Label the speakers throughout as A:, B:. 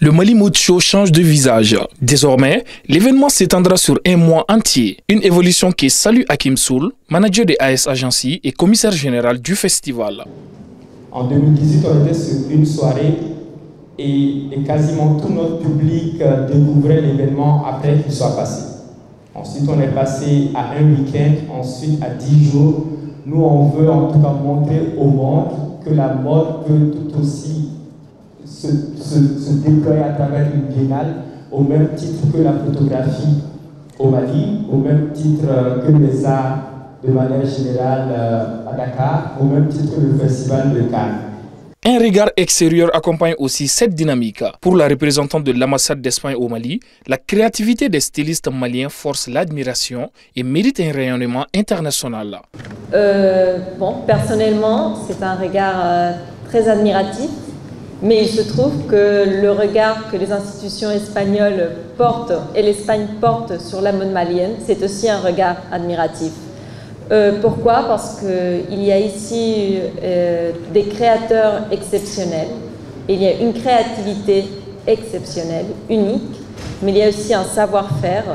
A: Le Mali Mode Show change de visage. Désormais, l'événement s'étendra sur un mois entier. Une évolution qui salue Hakim Soul, manager de AS Agency et commissaire général du festival.
B: En 2018, on était sur une soirée et quasiment tout notre public découvrait l'événement après qu'il soit passé. Ensuite, on est passé à un week-end, ensuite à 10 jours. Nous, on veut en tout cas montrer au monde que la mode peut tout aussi se déployer à travers une biennale, au même titre que la photographie au Mali, au même titre que les arts de manière générale à Dakar, au même titre que le festival de Cannes.
A: Un regard extérieur accompagne aussi cette dynamique. Pour la représentante de l'ambassade d'Espagne au Mali, la créativité des stylistes maliens force l'admiration et mérite un rayonnement international.
C: Personnellement, c'est un regard très admiratif, mais il se trouve que le regard que les institutions espagnoles portent et l'Espagne porte sur la mode malienne, c'est aussi un regard admiratif. Pourquoi? Parce qu'il y a ici des créateurs exceptionnels, il y a une créativité exceptionnelle, unique, mais il y a aussi un savoir-faire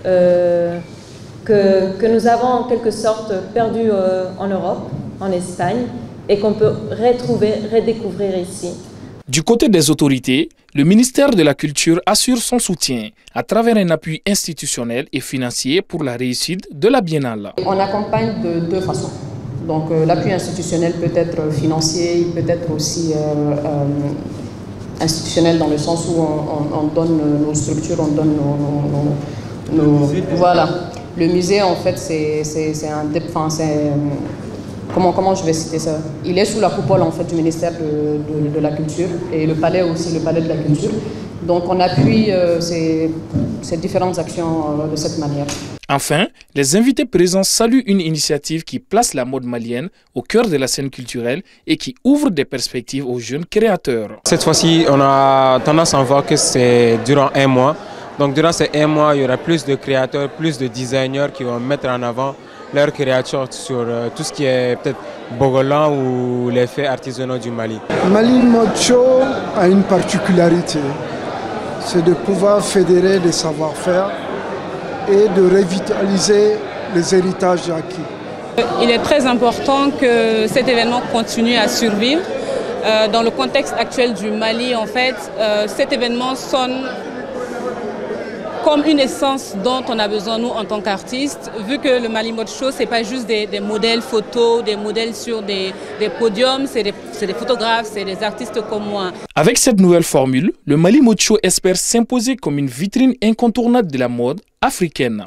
C: que nous avons en quelque sorte perdu en Europe, en Espagne, et qu'on peut retrouver, redécouvrir ici.
A: Du côté des autorités, le ministère de la Culture assure son soutien à travers un appui institutionnel et financier pour la réussite de la Biennale.
D: On accompagne de deux façons. Donc l'appui institutionnel peut être financier, il peut être aussi institutionnel dans le sens où on donne nos structures, on donne nos voilà. Le musée en fait c'est un comment je vais citer ça? Il est sous la coupole en fait du ministère de la Culture et le palais aussi, le palais de la Culture. Donc on appuie ces différentes actions de cette manière.
A: Enfin, les invités présents saluent une initiative qui place la mode malienne au cœur de la scène culturelle et qui ouvre des perspectives aux jeunes créateurs.
E: Cette fois-ci, on a tendance à voir que c'est durant un mois. Donc durant ces un mois, il y aura plus de créateurs, plus de designers qui vont mettre en avant leur créature sur tout ce qui est peut-être bogolan ou les faits artisanaux du Mali.
F: Mali Mode Show a une particularité, c'est de pouvoir fédérer les savoir-faire et de revitaliser les héritages acquis.
G: Il est très important que cet événement continue à survivre. Dans le contexte actuel du Mali, en fait, cet événement sonne comme une essence dont on a besoin, nous, en tant qu'artistes, vu que le Mali Mode Show, ce n'est pas juste des modèles photos, des modèles sur des podiums, c'est des photographes, c'est des artistes comme moi.
A: Avec cette nouvelle formule, le Mali Mode Show espère s'imposer comme une vitrine incontournable de la mode africaine.